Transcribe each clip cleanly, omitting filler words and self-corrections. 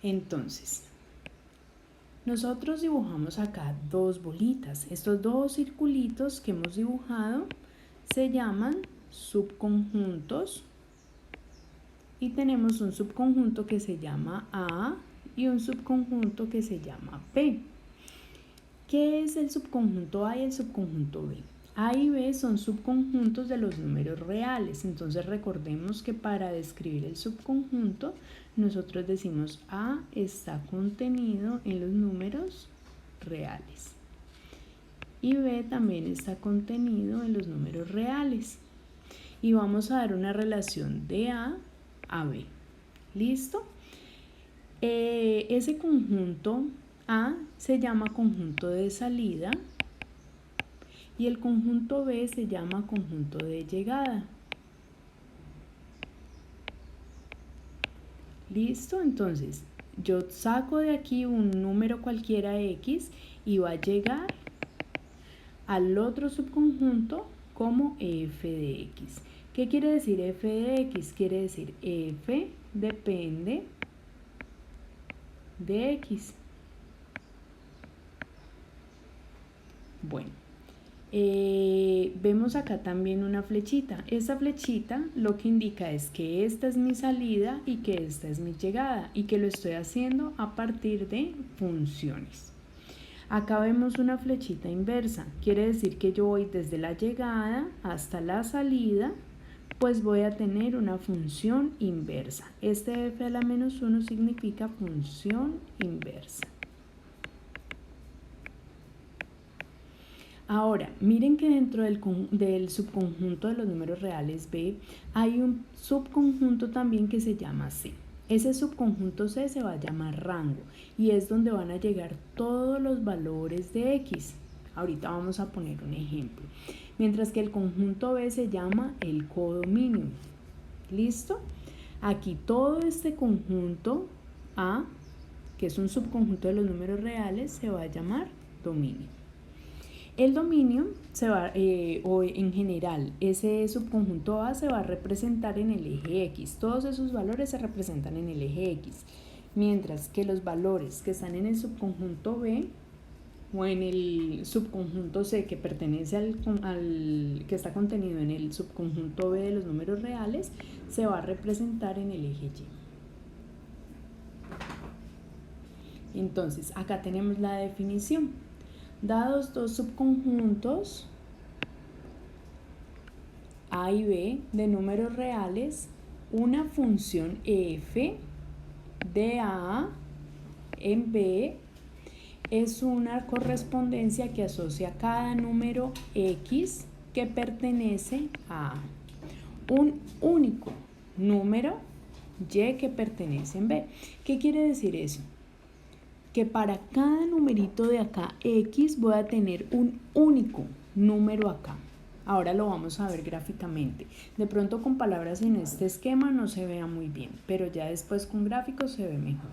Entonces, nosotros dibujamos acá dos bolitas. Estos dos circulitos que hemos dibujado se llaman subconjuntos y tenemos un subconjunto que se llama A y un subconjunto que se llama P. ¿Qué es el subconjunto A y el subconjunto B? A y B son subconjuntos de los números reales, entonces recordemos que para describir el subconjunto nosotros decimos A está contenido en los números reales y B también está contenido en los números reales y vamos a dar una relación de A a B. ¿Listo? Ese conjunto A se llama conjunto de salida y el conjunto B se llama conjunto de llegada. ¿Listo? Entonces, yo saco de aquí un número cualquiera X y va a llegar al otro subconjunto como f de X. ¿Qué quiere decir f de X? Quiere decir f depende de X. Bueno, vemos acá también una flechita. Esta flechita lo que indica es que esta es mi salida y que esta es mi llegada y que lo estoy haciendo a partir de funciones. Acá vemos una flechita inversa, quiere decir que yo voy desde la llegada hasta la salida, pues voy a tener una función inversa. Este f a la menos 1 significa función inversa. Ahora, miren que dentro del subconjunto de los números reales B hay un subconjunto también que se llama C. Ese subconjunto C se va a llamar rango y es donde van a llegar todos los valores de X. Ahorita vamos a poner un ejemplo. Mientras que el conjunto B se llama el codominio. ¿Listo? Aquí todo este conjunto A, que es un subconjunto de los números reales, se va a llamar dominio. El dominio o en general, ese subconjunto A se va a representar en el eje X. Todos esos valores se representan en el eje X. Mientras que los valores que están en el subconjunto B o en el subconjunto C que pertenece que está contenido en el subconjunto B de los números reales, se va a representar en el eje Y. Entonces, acá tenemos la definición. Dados dos subconjuntos A y B de números reales, una función f de A en B es una correspondencia que asocia cada número X que pertenece a A. Un único número Y que pertenece en B. ¿Qué quiere decir eso? Que para cada numerito de acá X voy a tener un único número acá. Ahora lo vamos a ver gráficamente. De pronto con palabras en este esquema no se vea muy bien, pero ya después con gráficos se ve mejor.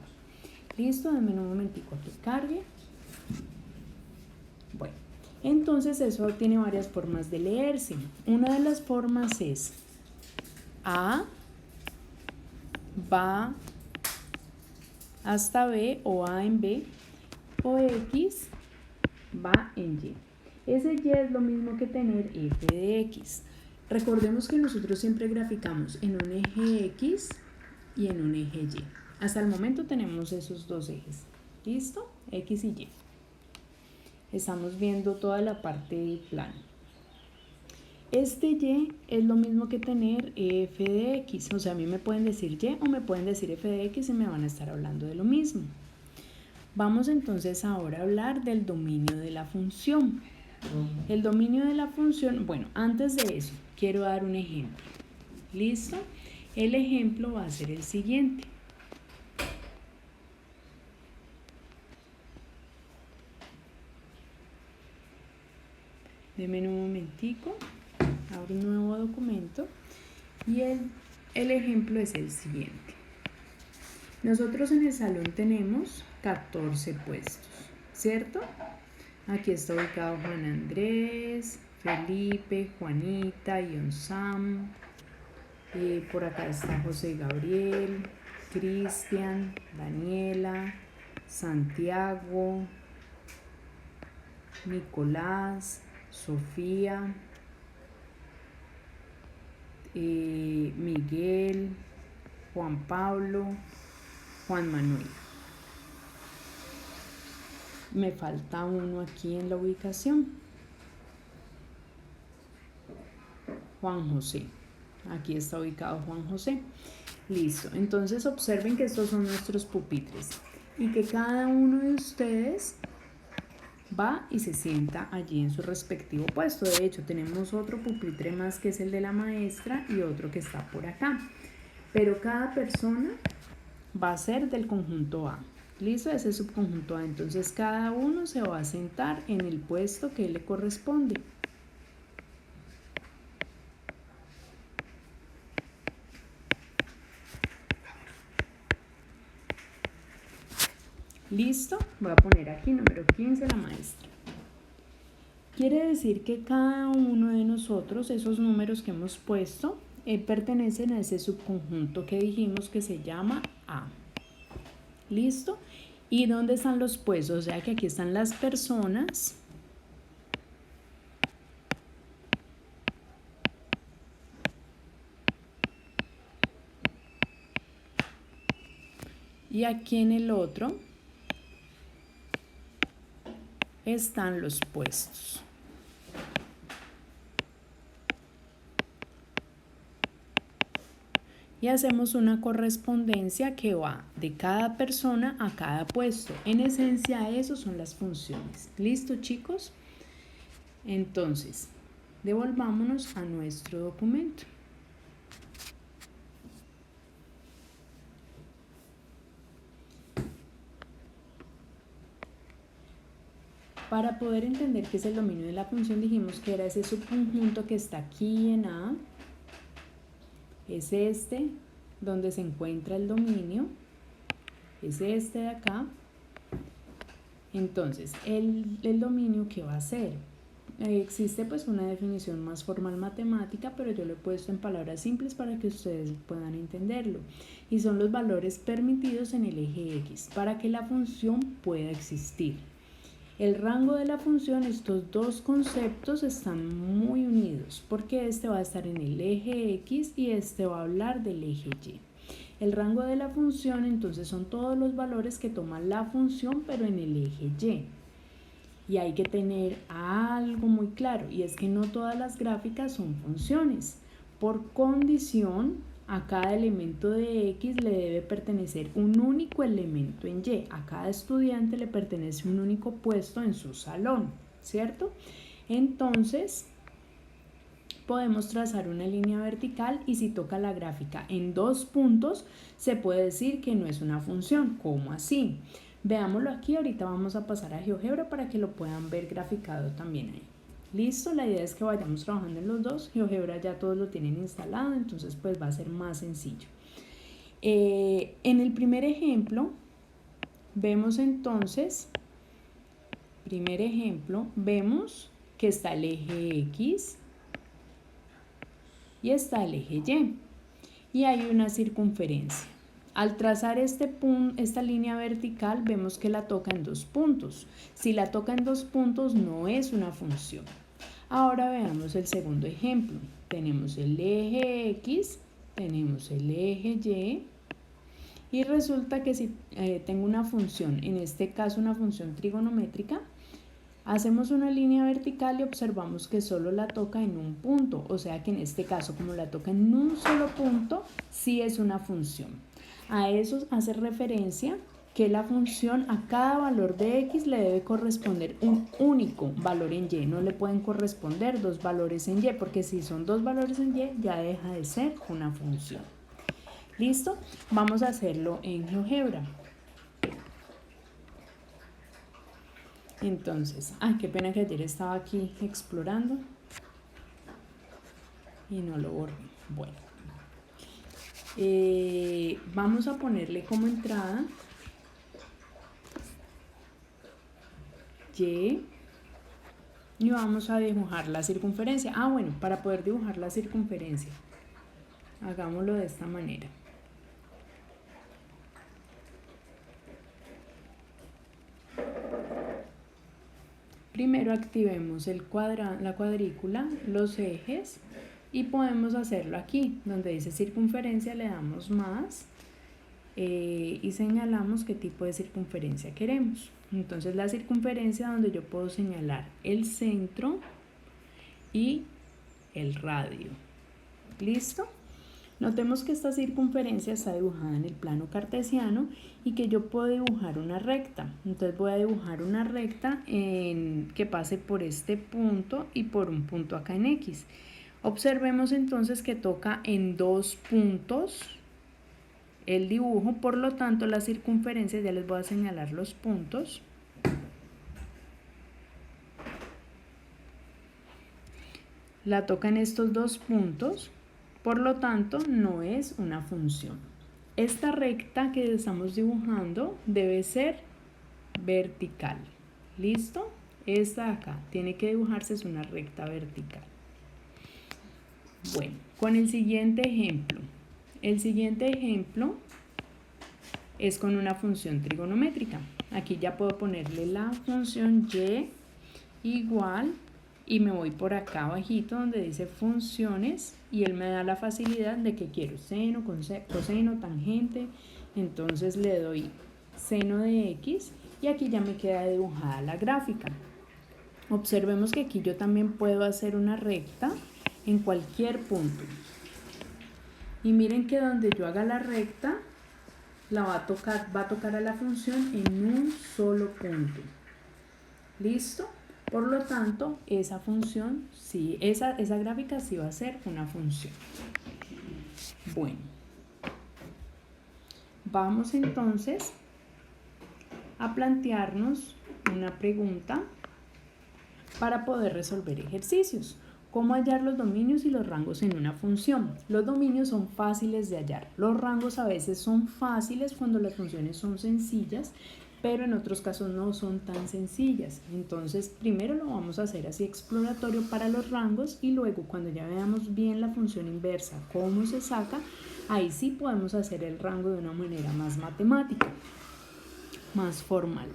Listo, denme un momentico que cargue. Bueno, entonces eso tiene varias formas de leerse. Una de las formas es A va hasta B o A en B o X va en Y. Ese Y es lo mismo que tener f de X. Recordemos que nosotros siempre graficamos en un eje X y en un eje Y. Hasta el momento tenemos esos dos ejes. ¿Listo? X y Y. Estamos viendo toda la parte del plano. Este Y es lo mismo que tener f de X. O sea, a mí me pueden decir Y o me pueden decir f de X y me van a estar hablando de lo mismo. Vamos entonces ahora a hablar del dominio de la función. El dominio de la función, bueno, antes de eso, quiero dar un ejemplo. ¿Listo? El ejemplo va a ser el siguiente. Denme un momentico, abro un nuevo documento y el ejemplo es el siguiente. Nosotros en el salón tenemos 14 puestos, ¿cierto? Aquí está ubicado Juan Andrés, Felipe, Juanita, Sam, por acá está José Gabriel, Cristian, Daniela, Santiago, Nicolás, Sofía, Miguel, Juan Pablo, Juan Manuel. Me falta uno aquí en la ubicación. Juan José. Aquí está ubicado Juan José. Listo. Entonces observen que estos son nuestros pupitres y que cada uno de ustedes va y se sienta allí en su respectivo puesto. De hecho, tenemos otro pupitre más que es el de la maestra y otro que está por acá. Pero cada persona va a ser del conjunto A. ¿Listo? Ese es el subconjunto A. Entonces cada uno se va a sentar en el puesto que le corresponde. ¿Listo? Voy a poner aquí número 15 la maestra. Quiere decir que cada uno de nosotros, esos números que hemos puesto, pertenecen a ese subconjunto que dijimos que se llama A. ¿Listo? ¿Y dónde están los puestos? O sea que aquí están las personas. Y aquí en el otro están los puestos. Y hacemos una correspondencia que va de cada persona a cada puesto. En esencia, eso son las funciones. ¿Listo, chicos? Entonces, devolvámonos a nuestro documento. Para poder entender qué es el dominio de la función, dijimos que era ese subconjunto que está aquí en A, es este, donde se encuentra el dominio, es este de acá. Entonces, el dominio, ¿qué va a ser? Existe pues una definición más formal matemática, pero yo lo he puesto en palabras simples para que ustedes puedan entenderlo. Y son los valores permitidos en el eje X para que la función pueda existir. El rango de la función, estos dos conceptos están muy unidos porque este va a estar en el eje X y este va a hablar del eje Y. El rango de la función entonces son todos los valores que toma la función pero en el eje Y. Y hay que tener algo muy claro y es que no todas las gráficas son funciones. Por condición, a cada elemento de X le debe pertenecer un único elemento en Y. A cada estudiante le pertenece un único puesto en su salón, ¿cierto? Entonces, podemos trazar una línea vertical y si toca la gráfica en 2 puntos, se puede decir que no es una función. ¿Cómo así? Veámoslo aquí, ahorita vamos a pasar a GeoGebra para que lo puedan ver graficado también ahí. Listo, la idea es que vayamos trabajando en los dos. GeoGebra ya todos lo tienen instalado, entonces pues va a ser más sencillo. En el primer ejemplo, vemos entonces, vemos que está el eje X y está el eje Y. Y hay una circunferencia. Al trazar esta línea vertical, vemos que la toca en 2 puntos. Si la toca en 2 puntos, no es una función. Ahora veamos el segundo ejemplo. Tenemos el eje X, tenemos el eje Y, y resulta que si tengo una función, en este caso una función trigonométrica, hacemos una línea vertical y observamos que solo la toca en un punto, o sea que en este caso, como la toca en un solo punto, sí es una función. A eso hace referencia que la función a cada valor de X le debe corresponder un único valor en Y, no le pueden corresponder 2 valores en Y, porque si son 2 valores en Y ya deja de ser una función. ¿Listo? Vamos a hacerlo en GeoGebra. Entonces, qué pena que ayer estaba aquí explorando y no lo borré. Bueno, vamos a ponerle como entrada Y y vamos a dibujar la circunferencia. Bueno, para poder dibujar la circunferencia, hagámoslo de esta manera. Primero activemos la cuadrícula, los ejes, y podemos hacerlo aquí, donde dice circunferencia le damos más y señalamos qué tipo de circunferencia queremos. Entonces la circunferencia donde yo puedo señalar el centro y el radio. ¿Listo? Notemos que esta circunferencia está dibujada en el plano cartesiano y que yo puedo dibujar una recta. Entonces voy a dibujar una recta que pase por este punto y por un punto acá en X. Observemos entonces que toca en 2 puntos el dibujo, por lo tanto la circunferencia, ya les voy a señalar los puntos. La toca en estos 2 puntos. Por lo tanto, no es una función. Esta recta que estamos dibujando debe ser vertical. ¿Listo? Esta de acá tiene que dibujarse, es una recta vertical. Bueno, con el siguiente ejemplo. El siguiente ejemplo es con una función trigonométrica. Aquí ya puedo ponerle la función y igual, y me voy por acá abajito donde dice funciones y él me da la facilidad de que quiero seno, coseno, tangente. Entonces le doy seno de X y aquí ya me queda dibujada la gráfica. Observemos que aquí yo también puedo hacer una recta en cualquier punto. Y miren que donde yo haga la recta, va a tocar a la función en un solo punto. ¿Listo? Por lo tanto, esa función, sí, esa gráfica sí va a ser una función. Bueno, vamos entonces a plantearnos una pregunta para poder resolver ejercicios. ¿Cómo hallar los dominios y los rangos en una función? Los dominios son fáciles de hallar. Los rangos a veces son fáciles cuando las funciones son sencillas, pero en otros casos no son tan sencillas. Entonces, primero lo vamos a hacer así exploratorio para los rangos y luego cuando ya veamos bien la función inversa, cómo se saca, ahí sí podemos hacer el rango de una manera más matemática, más formal.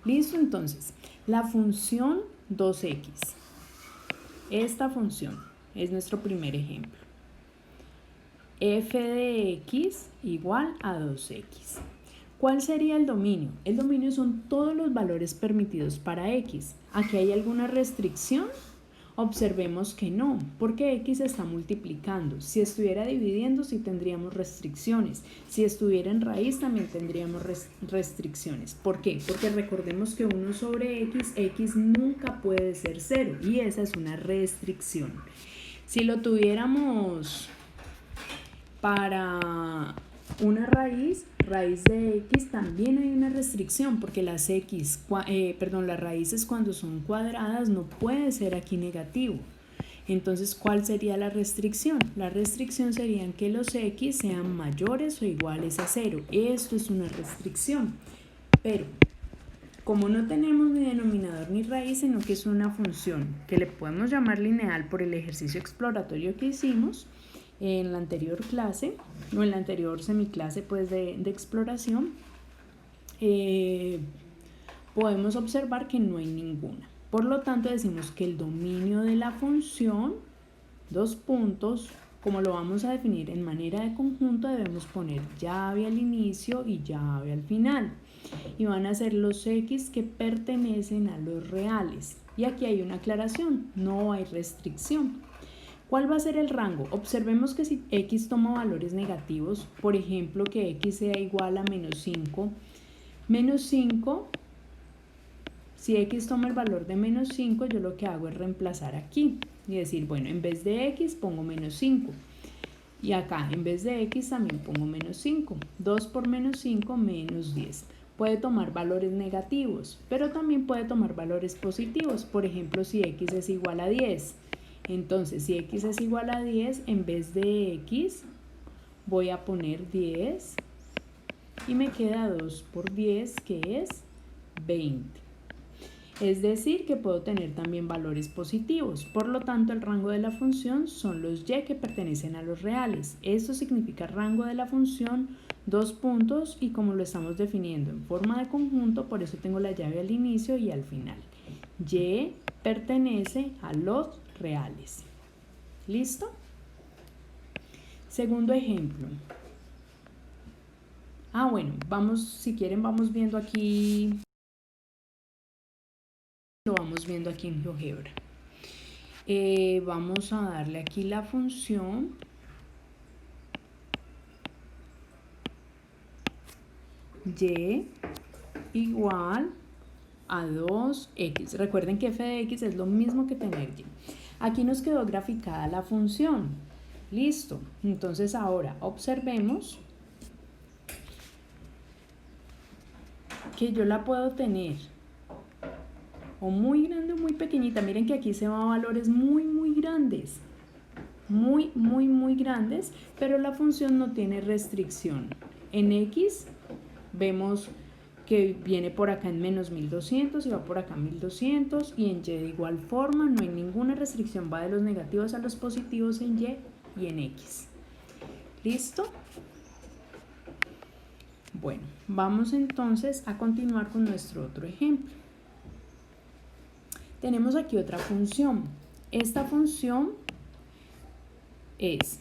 ¿Listo? Entonces, la función 2x. Esta función es nuestro primer ejemplo. F de x igual a 2x. ¿Cuál sería el dominio? El dominio son todos los valores permitidos para x. ¿Aquí hay alguna restricción? Observemos que no, porque x está multiplicando. Si estuviera dividiendo, sí tendríamos restricciones. Si estuviera en raíz, también tendríamos restricciones. ¿Por qué? Porque recordemos que 1 sobre x nunca puede ser 0 y esa es una restricción. Si lo tuviéramos para una raíz de x, también hay una restricción porque las raíces cuando son cuadradas no puede ser aquí negativo. Entonces, ¿cuál sería la restricción? La restricción sería que los x sean mayores o iguales a 0. Esto es una restricción. Pero, como no tenemos ni denominador ni raíz, sino que es una función que le podemos llamar lineal por el ejercicio exploratorio que hicimos en la anterior clase, o en la anterior semiclase pues de exploración, podemos observar que no hay ninguna. Por lo tanto, decimos que el dominio de la función, dos puntos, como lo vamos a definir en manera de conjunto, debemos poner llave al inicio y llave al final. Y van a ser los x que pertenecen a los reales. Y aquí hay una aclaración, no hay restricción. ¿Cuál va a ser el rango? Observemos que si x toma valores negativos, por ejemplo que x sea igual a menos 5, si x toma el valor de menos 5, yo lo que hago es reemplazar aquí y decir, bueno, en vez de x pongo menos 5 y acá en vez de x también pongo menos 5, 2 por menos 5 menos 10. Puede tomar valores negativos, pero también puede tomar valores positivos, por ejemplo si x es igual a 10. Entonces, si x es igual a 10, en vez de x voy a poner 10 y me queda 2 por 10, que es 20. Es decir, que puedo tener también valores positivos. Por lo tanto, el rango de la función son los y que pertenecen a los reales. Esto significa rango de la función, dos puntos, y como lo estamos definiendo en forma de conjunto, por eso tengo la llave al inicio y al final. Y pertenece a los reales. ¿Listo? Segundo ejemplo. Bueno, si quieren vamos viendo aquí. Lo vamos viendo aquí en GeoGebra. Vamos a darle aquí la función y igual a 2x. Recuerden que f de x es lo mismo que tener y. Aquí nos quedó graficada la función. Listo. Entonces ahora observemos que yo la puedo tener o muy grande o muy pequeñita. Miren que aquí se van a valores muy grandes. Muy grandes, pero la función no tiene restricción. En x vemos que viene por acá en menos 1200 y va por acá 1200, y en y de igual forma no hay ninguna restricción, va de los negativos a los positivos en y en x. ¿Listo? Bueno, vamos entonces a continuar con nuestro otro ejemplo. Tenemos aquí otra función. Esta función es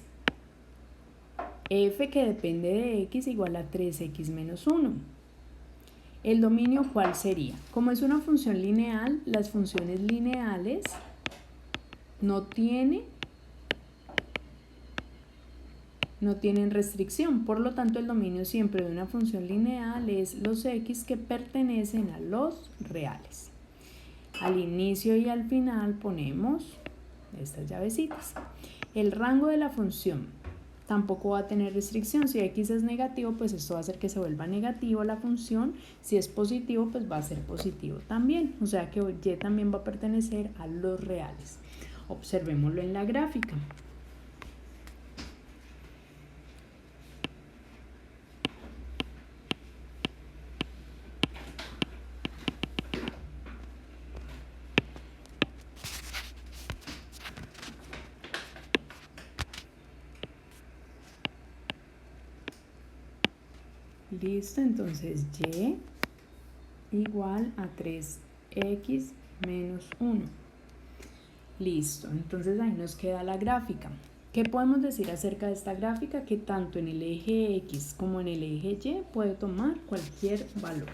f que depende de x igual a 3x menos 1. ¿El dominio cuál sería? Como es una función lineal, las funciones lineales no tienen restricción. Por lo tanto, el dominio siempre de una función lineal es los x que pertenecen a los reales. Al inicio y al final ponemos estas llavecitas. El rango de la función tampoco va a tener restricción. Si x es negativo, pues esto va a hacer que se vuelva negativo la función. Si es positivo, pues va a ser positivo también. O sea que y también va a pertenecer a los reales. Observémoslo en la gráfica. Listo, entonces y igual a 3x menos 1. Listo, entonces ahí nos queda la gráfica. ¿Qué podemos decir acerca de esta gráfica? Que tanto en el eje x como en el eje y puede tomar cualquier valor.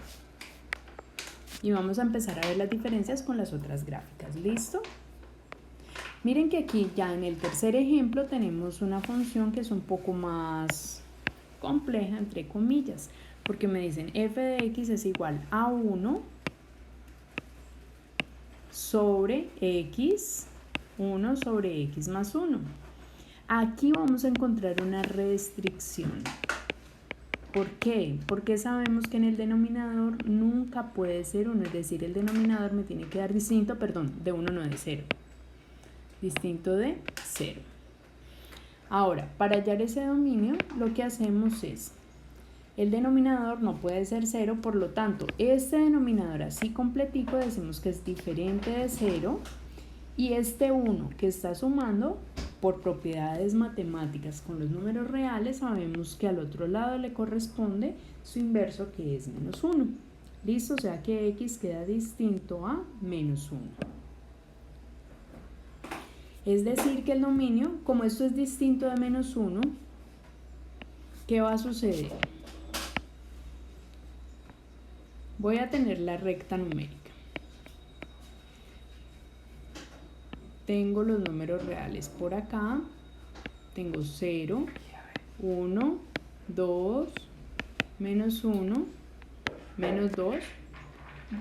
Y vamos a empezar a ver las diferencias con las otras gráficas. ¿Listo? Miren que aquí ya en el tercer ejemplo tenemos una función que es un poco más compleja, entre comillas, porque me dicen f de x es igual a 1 sobre x, 1 sobre x más 1. Aquí vamos a encontrar una restricción. ¿Por qué? Porque sabemos que en el denominador nunca puede ser 1, es decir, el denominador me tiene que dar distinto, de 1 no de 0, distinto de 0. Ahora, para hallar ese dominio, lo que hacemos es, el denominador no puede ser 0, por lo tanto, este denominador así completico decimos que es diferente de 0, y este 1 que está sumando, por propiedades matemáticas con los números reales, sabemos que al otro lado le corresponde su inverso, que es menos 1. ¿Listo? O sea que x queda distinto a menos 1. Es decir, que el dominio, como esto es distinto de menos 1, ¿qué va a suceder? Voy a tener la recta numérica. Tengo los números reales por acá. Tengo 0, 1, 2, menos 1, menos 2,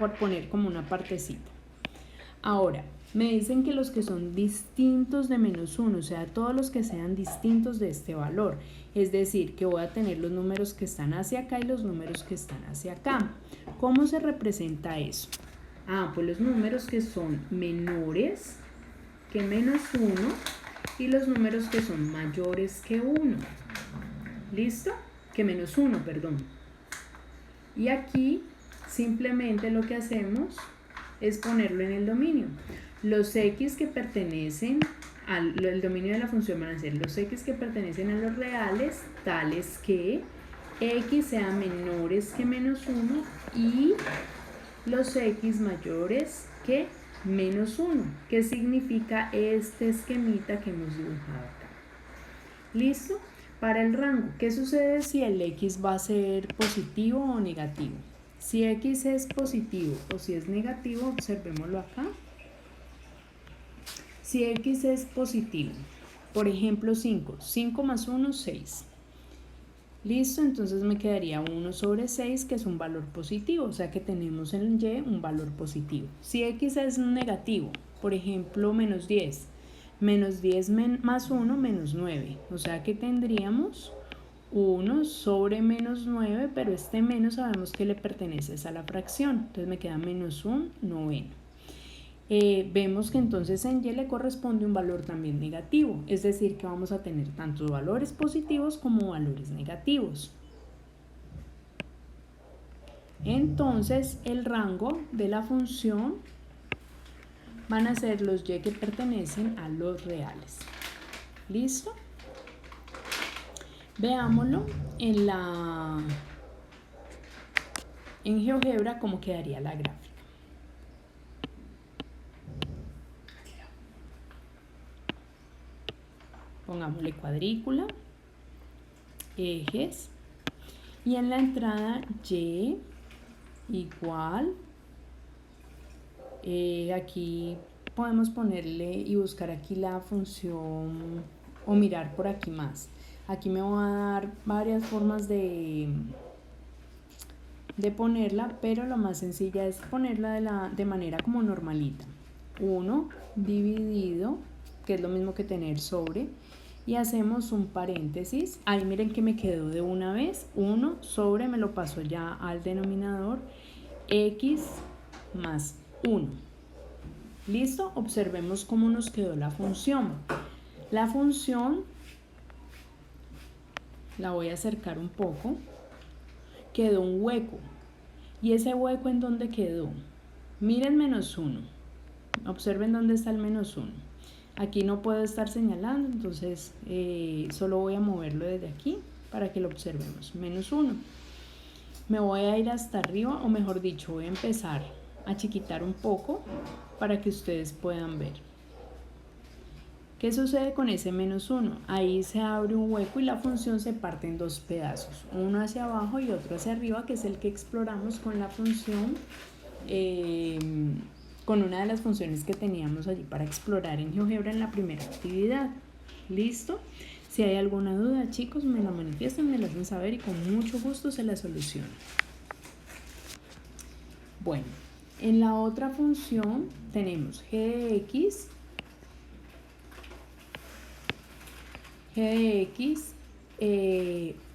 por poner como una partecita. Ahora, me dicen que los que son distintos de menos 1, o sea, todos los que sean distintos de este valor. Es decir, que voy a tener los números que están hacia acá y los números que están hacia acá. ¿Cómo se representa eso? Pues los números que son menores que menos 1 y los números que son mayores que 1. ¿Listo? Que menos 1, perdón. Y aquí simplemente lo que hacemos es ponerlo en el dominio. Los x que pertenecen al dominio de la función van a ser los x que pertenecen a los reales, tales que x sea menores que menos 1 y los x mayores que menos 1, que significa este esquemita que hemos dibujado acá. ¿Listo? Para el rango, ¿qué sucede si el x va a ser positivo o negativo? Si x es positivo o si es negativo, observémoslo acá. Si x es positivo, por ejemplo 5 más 1, 6. Listo, entonces me quedaría 1 sobre 6, que es un valor positivo, o sea que tenemos en y un valor positivo. Si x es negativo, por ejemplo menos 10, menos 10 más 1, menos 9, o sea que tendríamos 1 sobre menos 9, pero este menos sabemos que le pertenece a la fracción, entonces me queda menos 1 noveno. Vemos que entonces en y le corresponde un valor también negativo, es decir que vamos a tener tanto valores positivos como valores negativos. Entonces el rango de la función van a ser los y que pertenecen a los reales. ¿Listo? Veámoslo en GeoGebra cómo quedaría la gráfica. Pongámosle cuadrícula, ejes, y en la entrada y igual, aquí podemos ponerle y buscar aquí la función o mirar por aquí más. Aquí me va a dar varias formas de ponerla, pero lo más sencilla es ponerla de manera como normalita. 1 dividido, que es lo mismo que tener sobre, y hacemos un paréntesis. Ahí miren que me quedó de una vez, 1 sobre, me lo paso ya al denominador, x más 1. ¿Listo? Observemos cómo nos quedó la función. La función, la voy a acercar un poco, quedó un hueco. ¿Y ese hueco en dónde quedó? Miren menos 1. Observen dónde está el menos 1. Aquí no puedo estar señalando, entonces solo voy a moverlo desde aquí para que lo observemos. Menos 1. Me voy a ir hasta arriba, o mejor dicho, voy a empezar a chiquitar un poco para que ustedes puedan ver. ¿Qué sucede con ese menos 1? Ahí se abre un hueco y la función se parte en dos pedazos, uno hacia abajo y otro hacia arriba, que es el que exploramos con la función, con una de las funciones que teníamos allí para explorar en GeoGebra en la primera actividad. ¿Listo? Si hay alguna duda, chicos, me la manifiestan, me la hacen saber y con mucho gusto se la soluciono. Bueno, en la otra función tenemos g de x,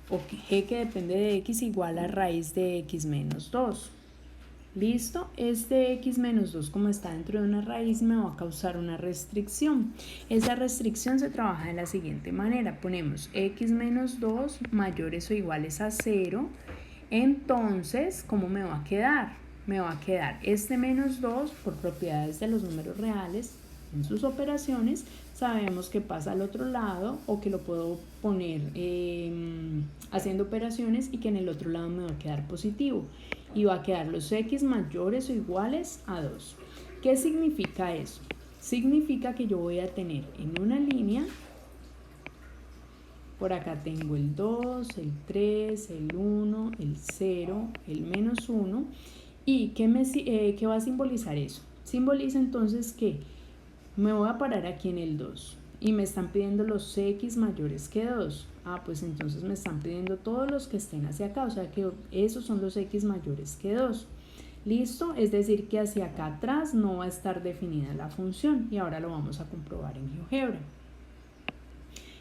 o g que depende de x igual a raíz de x menos 2. ¿Listo? Este x menos 2, como está dentro de una raíz, me va a causar una restricción. Esa restricción se trabaja de la siguiente manera. Ponemos x menos 2 mayores o iguales a 0. Entonces, ¿cómo me va a quedar? Me va a quedar este menos 2 por propiedades de los números reales en sus operaciones. Sabemos que pasa al otro lado o que lo puedo poner haciendo operaciones y que en el otro lado me va a quedar positivo. Y va a quedar los x mayores o iguales a 2. ¿Qué significa eso? Significa que yo voy a tener en una línea, por acá tengo el 2, el 3, el 1, el 0, el menos 1. ¿Y qué va a simbolizar eso? Simboliza entonces que me voy a parar aquí en el 2 y me están pidiendo los x mayores que 2. Pues entonces me están pidiendo todos los que estén hacia acá, o sea que esos son los x mayores que 2. ¿Listo? Es decir que hacia acá atrás no va a estar definida la función y ahora lo vamos a comprobar en GeoGebra.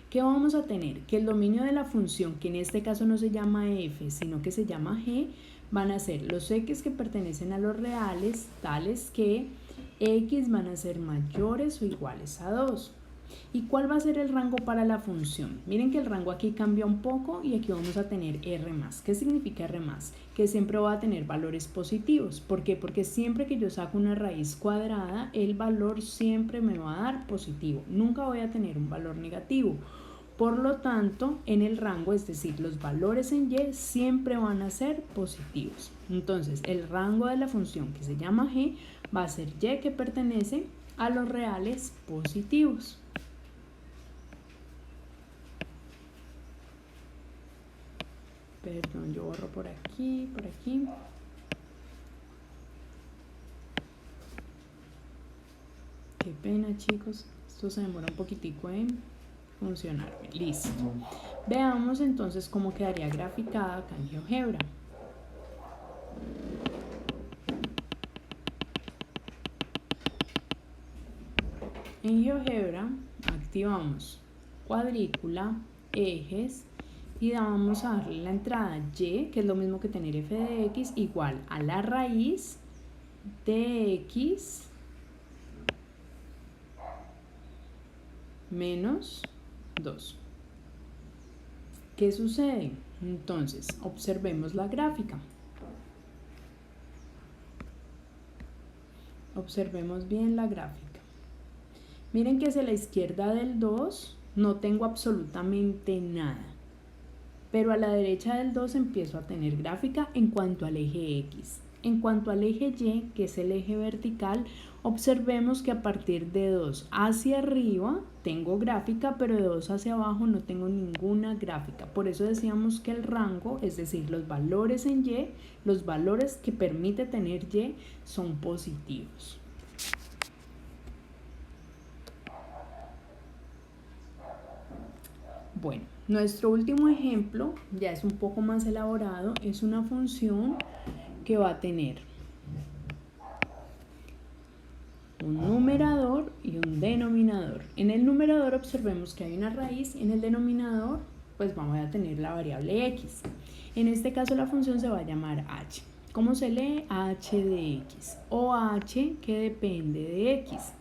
¿Qué vamos a tener? Que el dominio de la función, que en este caso no se llama f, sino que se llama g, van a ser los x que pertenecen a los reales, tales que x van a ser mayores o iguales a 2. ¿Y cuál va a ser el rango para la función? Miren que el rango aquí cambia un poco y aquí vamos a tener r+. ¿Qué significa r+? Que siempre va a tener valores positivos. ¿Por qué? Porque siempre que yo saco una raíz cuadrada, el valor siempre me va a dar positivo. Nunca voy a tener un valor negativo. Por lo tanto, en el rango, es decir, los valores en y siempre van a ser positivos. Entonces, el rango de la función que se llama g va a ser y que pertenece a los reales positivos. Perdón, yo borro por aquí, por aquí. Qué pena, chicos. Esto se demora un poquitico en funcionar. Listo. Veamos entonces cómo quedaría graficada acá en GeoGebra. En GeoGebra activamos cuadrícula, ejes, y vamos a darle la entrada y, que es lo mismo que tener f de x, igual a la raíz de x menos 2. ¿Qué sucede? Entonces, observemos la gráfica. Observemos bien la gráfica. Miren que hacia la izquierda del 2 no tengo absolutamente nada. Pero a la derecha del 2 empiezo a tener gráfica en cuanto al eje X. En cuanto al eje Y, que es el eje vertical, observemos que a partir de 2 hacia arriba tengo gráfica, pero de 2 hacia abajo no tengo ninguna gráfica. Por eso decíamos que el rango, es decir, los valores en Y, los valores que permite tener Y, son positivos. Bueno, nuestro último ejemplo ya es un poco más elaborado, es una función que va a tener un numerador y un denominador. En el numerador observemos que hay una raíz y en el denominador pues vamos a tener la variable x. En este caso la función se va a llamar h. ¿Cómo se lee? h de x o h que depende de x.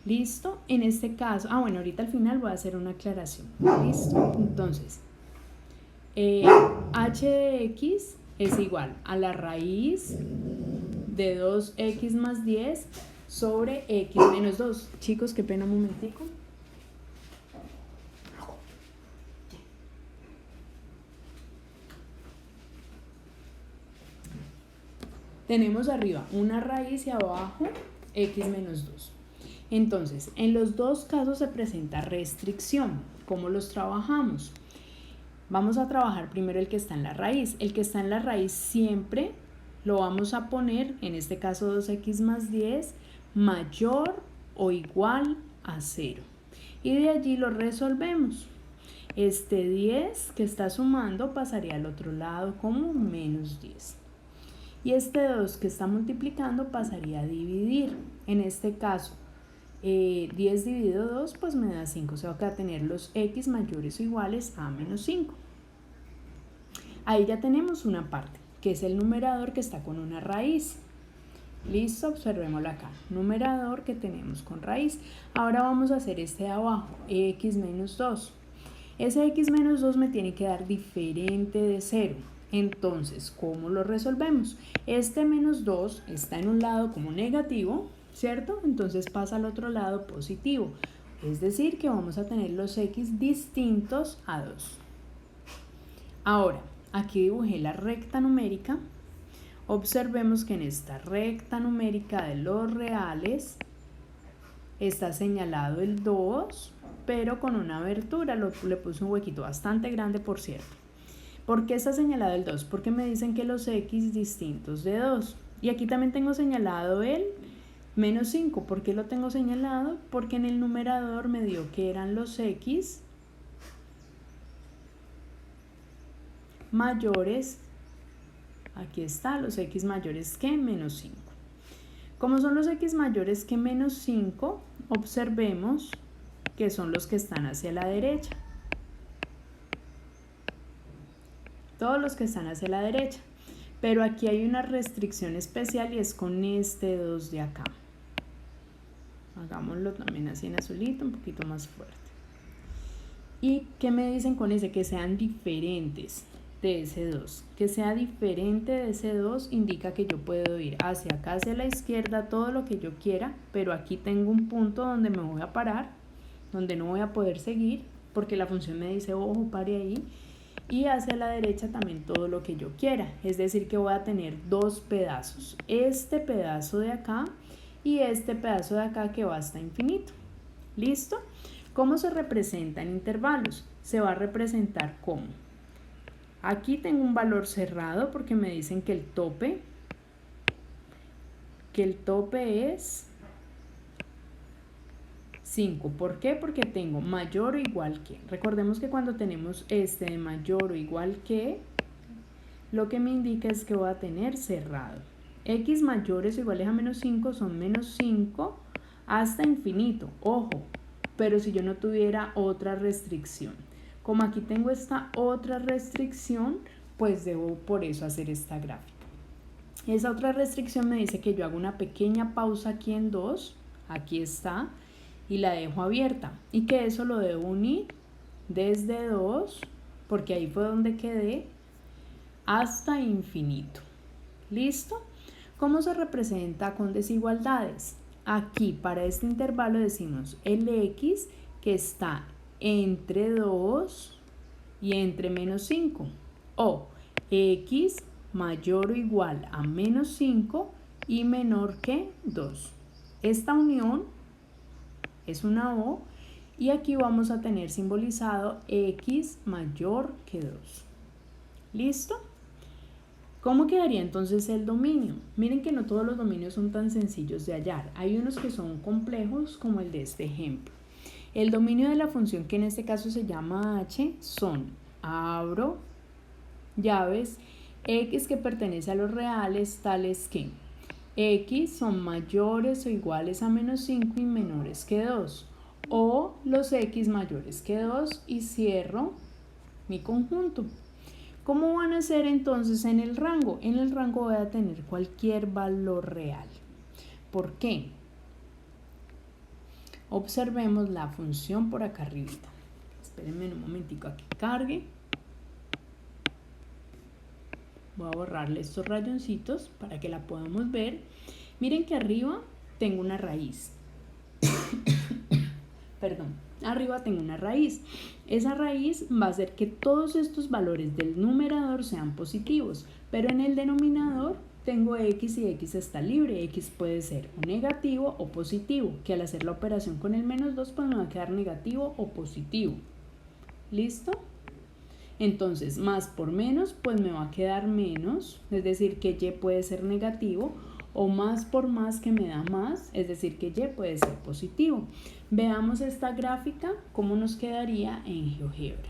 ¿Listo? En este caso, bueno, ahorita al final voy a hacer una aclaración. ¿Listo? Entonces, h de x es igual a la raíz de 2x más 10 sobre x menos 2. Chicos, qué pena, un momentico. Tenemos arriba una raíz y abajo x menos 2. Entonces, en los dos casos se presenta restricción. ¿Cómo los trabajamos? Vamos a trabajar primero el que está en la raíz. El que está en la raíz siempre lo vamos a poner, en este caso 2x más 10, mayor o igual a 0. Y de allí lo resolvemos. Este 10 que está sumando pasaría al otro lado como menos 10. Y este 2 que está multiplicando pasaría a dividir. En este caso, 10 dividido 2 pues me da 5, o sea que va a tener los x mayores o iguales a menos 5. Ahí ya tenemos una parte, que es el numerador que está con una raíz. Listo, observémoslo acá, numerador que tenemos con raíz. Ahora vamos a hacer este de abajo, x menos 2. Ese x menos 2 me tiene que dar diferente de 0. Entonces, ¿cómo lo resolvemos? Este menos 2 está en un lado como negativo, ¿cierto? Entonces pasa al otro lado positivo. Es decir, que vamos a tener los x distintos a 2. Ahora, aquí dibujé la recta numérica. Observemos que en esta recta numérica de los reales está señalado el 2, pero con una abertura. Le puse un huequito bastante grande, por cierto. ¿Por qué está señalado el 2? Porque me dicen que los x distintos de 2. Y aquí también tengo señalado el menos 5. ¿Por qué lo tengo señalado? Porque en el numerador me dio que eran los x mayores, aquí está, los x mayores que menos 5. Como son los x mayores que menos 5, observemos que son los que están hacia la derecha. Todos los que están hacia la derecha. Pero aquí hay una restricción especial y es con este 2 de acá. Hagámoslo también así en azulito, un poquito más fuerte. ¿Y qué me dicen con ese? Que sean diferentes de ese 2. Que sea diferente de ese 2 indica que yo puedo ir hacia acá, hacia la izquierda, todo lo que yo quiera, pero aquí tengo un punto donde me voy a parar, donde no voy a poder seguir, porque la función me dice, ojo, pare ahí, y hacia la derecha también todo lo que yo quiera, es decir que voy a tener dos pedazos, este pedazo de acá y este pedazo de acá que va hasta infinito. ¿Listo? ¿Cómo se representa en intervalos? Se va a representar como, aquí tengo un valor cerrado porque me dicen que el tope es 5. ¿Por qué? Porque tengo mayor o igual que. Recordemos que cuando tenemos este de mayor o igual que, lo que me indica es que voy a tener cerrado. X mayores o iguales a menos 5 son menos 5 hasta infinito. Ojo, pero si yo no tuviera otra restricción. Como aquí tengo esta otra restricción, pues debo por eso hacer esta gráfica. Esa otra restricción me dice que yo hago una pequeña pausa aquí en 2, aquí está, y la dejo abierta. Y que eso lo debo unir desde 2, porque ahí fue donde quedé, hasta infinito. ¿Listo? ¿Cómo se representa con desigualdades? Aquí para este intervalo decimos Lx que está entre 2 y entre menos 5. O x mayor o igual a menos 5 y menor que 2. Esta unión es una O y aquí vamos a tener simbolizado x mayor que 2. ¿Listo? ¿Cómo quedaría entonces el dominio? Miren que no todos los dominios son tan sencillos de hallar. Hay unos que son complejos como el de este ejemplo. El dominio de la función, que en este caso se llama h, son, abro llaves, x que pertenece a los reales tales que x son mayores o iguales a menos 5 y menores que 2, o los x mayores que 2 y cierro mi conjunto. ¿Cómo van a ser entonces en el rango? En el rango voy a tener cualquier valor real. ¿Por qué? Observemos la función por acá arribita. Espérenme un momentico a que cargue. Voy a borrarle estos rayoncitos para que la podamos ver. Miren que arriba tengo una raíz. Perdón, arriba tengo una raíz. Esa raíz va a hacer que todos estos valores del numerador sean positivos, pero en el denominador tengo x y x está libre. X puede ser o negativo o positivo, que al hacer la operación con el menos 2 pues me va a quedar negativo o positivo. ¿Listo? Entonces, más por menos pues me va a quedar menos, es decir que y puede ser negativo, o más por más que me da más, es decir que y puede ser positivo. Veamos esta gráfica, cómo nos quedaría en GeoGebra.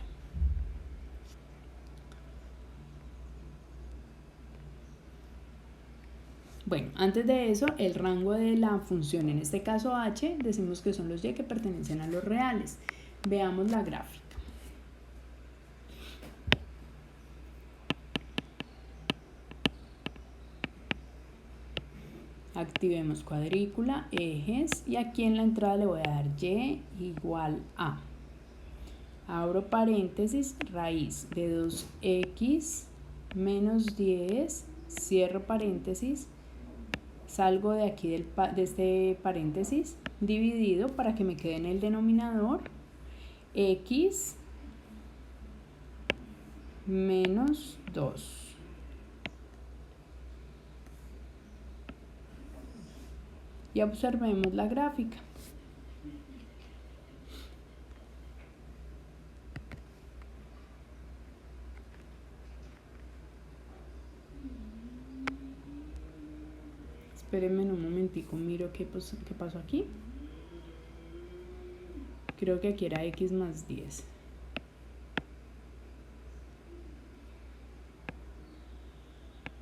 Bueno, antes de eso, el rango de la función, en este caso h, decimos que son los y que pertenecen a los reales. Veamos la gráfica. Activemos cuadrícula, ejes, y aquí en la entrada le voy a dar y igual a. Abro paréntesis, raíz de 2x menos 10, cierro paréntesis, salgo de aquí de este paréntesis, dividido para que me quede en el denominador, x menos 2. Y observemos la gráfica. Espérenme un momentico, miro qué pasó aquí. Creo que aquí era x más 10.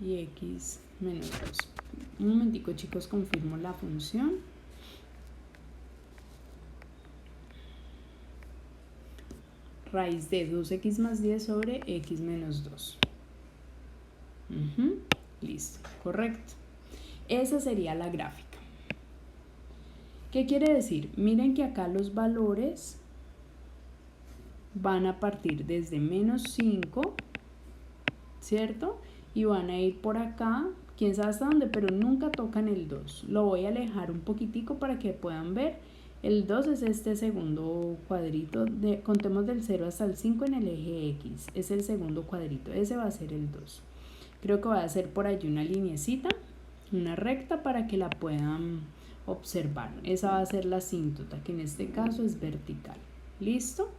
Y x menos 2. Un momentico, chicos, confirmo la función. Raíz de 2x más 10 sobre x menos 2. Listo, correcto. Esa sería la gráfica. ¿Qué quiere decir? Miren que acá los valores van a partir desde menos 5, ¿cierto? Y van a ir por acá, quién sabe hasta dónde, pero nunca tocan el 2. Lo voy a alejar un poquitico para que puedan ver El 2 es este segundo cuadrito, contemos del 0 hasta el 5 en el eje X, es el segundo cuadrito, ese va a ser el 2. Creo que voy a hacer por allí una linecita, una recta para que la puedan observar. Esa va a ser la asíntota, que en este caso es vertical. ¿Listo?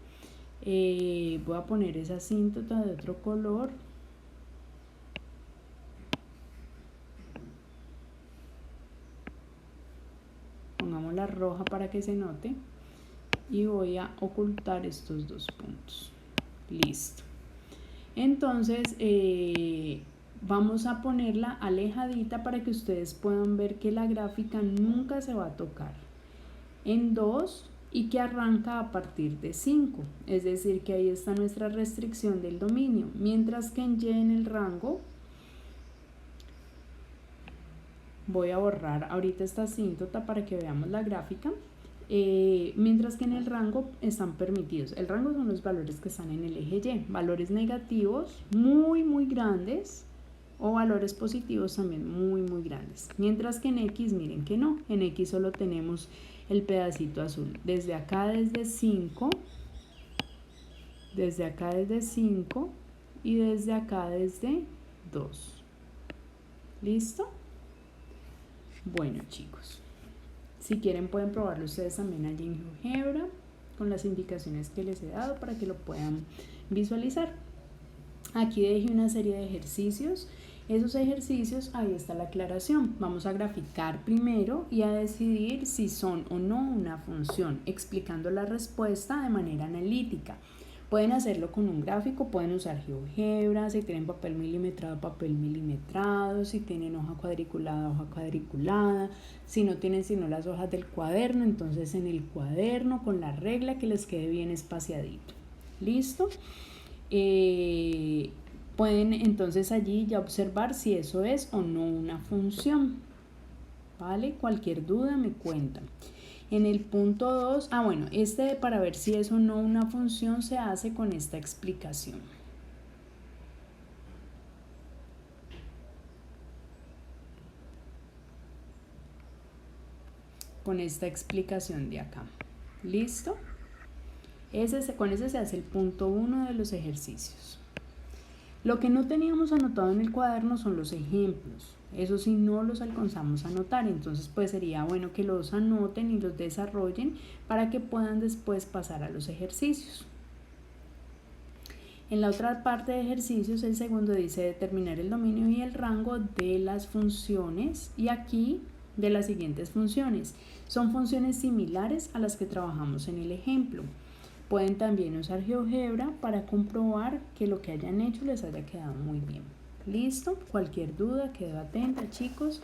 Voy a poner esa asíntota de otro color. Pongamos la roja para que se note. Y voy a ocultar estos dos puntos. Listo. Entonces, vamos a ponerla alejadita para que ustedes puedan ver que la gráfica nunca se va a tocar en 2 y que arranca a partir de 5, es decir que ahí está nuestra restricción del dominio, mientras que en Y en el rango, voy a borrar ahorita esta asíntota para que veamos la gráfica, mientras que en el rango están permitidos. El rango son los valores que están en el eje Y, valores negativos muy grandes o valores positivos también muy grandes, mientras que en X miren que no, en X solo tenemos el pedacito azul, desde acá desde 5, desde acá desde 5 y desde acá desde 2. ¿Listo? Bueno chicos, si quieren pueden probarlo ustedes también allí en GeoGebra con las indicaciones que les he dado para que lo puedan visualizar. Aquí dejé una serie de ejercicios. Esos ejercicios, ahí está la aclaración. Vamos a graficar primero y a decidir si son o no una función, explicando la respuesta de manera analítica. Pueden hacerlo con un gráfico, pueden usar GeoGebra, si tienen papel milimetrado, si tienen hoja cuadriculada, si no tienen sino las hojas del cuaderno, entonces en el cuaderno con la regla que les quede bien espaciadito. ¿Listo? Pueden entonces allí ya observar si eso es o no una función. ¿Vale? Cualquier duda me cuentan. En el punto 2, bueno, para ver si es o no una función se hace con esta explicación. Con esta explicación de acá. ¿Listo? Con ese se hace el punto 1 de los ejercicios. Lo que no teníamos anotado en el cuaderno son los ejemplos. Eso sí no los alcanzamos a anotar, entonces pues sería bueno que los anoten y los desarrollen para que puedan después pasar a los ejercicios. En la otra parte de ejercicios, el segundo dice determinar el dominio y el rango de las funciones y aquí de las siguientes funciones. Son funciones similares a las que trabajamos en el ejemplo. Pueden también usar GeoGebra para comprobar que lo que hayan hecho les haya quedado muy bien. ¿Listo? Cualquier duda, quedo atenta, chicos.